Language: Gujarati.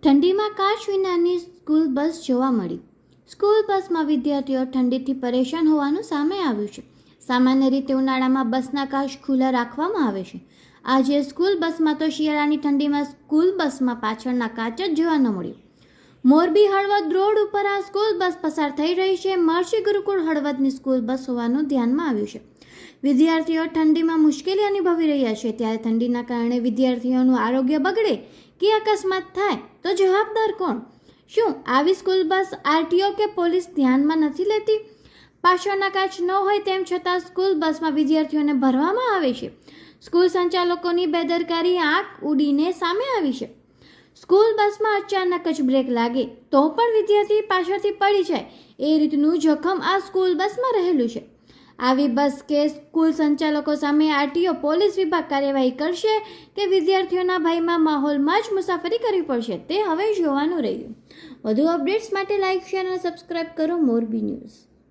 ઠંડીમાં કાચ વિનાની સ્કૂલ બસ જોવા મળી. સ્કૂલ બસમાં વિદ્યાર્થીઓ ઠંડીથી પરેશાન હોવાનું સામે આવ્યું છે. સામાન્ય રીતે ઉનાળામાં બસના કાચ ખુલ્લા રાખવામાં આવે છે. આજે સ્કૂલ બસમાં તો શિયાળાની ઠંડીમાં સ્કૂલ બસમાં પાછળના કાચ જ જોવા ન મળ્યું. મોરબી હળવદ રોડ ઉપર આ સ્કૂલ બસ પસાર થઈ રહી છે. મહર્ષિ ગુરુકુળ હળવદની સ્કૂલ બસ હોવાનું ધ્યાનમાં આવ્યું છે. વિદ્યાર્થીઓ ઠંડીમાં મુશ્કેલી અનુભવી રહ્યા છે, ત્યારે ઠંડીના કારણે વિદ્યાર્થીઓનું આરોગ્ય બગડે કે અકસ્માત થાય તો જવાબદાર કોણ? શું આવી સ્કૂલ બસ આરટીઓ કે પોલીસ ધ્યાનમાં નથી લેતી? પાછળના કાચ ન હોય તેમ છતાં સ્કૂલ બસમાં વિદ્યાર્થીઓને ભરવામાં આવે છે. સ્કૂલ સંચાલકોની બેદરકારી આંખ ઉડીને સામે આવી છે. સ્કૂલ બસમાં અચાનક જ બ્રેક લાગે તો પણ વિદ્યાર્થી પાછળથી પડી જાય એ રીતનું જોખમ આ સ્કૂલ બસમાં રહેલું છે. આવી બસ કે સ્કૂલ સંચાલકો સામે આરટીઓ પોલીસ વિભાગ કાર્યવાહી કરશે કે વિદ્યાર્થીઓના ભયમાં માહોલમાં જ મુસાફરી કરવી પડશે, તે હવે જોવાનું રહ્યું. વધુ અપડેટ્સ માટે લાઇક, શેર અને સબસ્ક્રાઇબ કરો મોરબી ન્યૂઝ.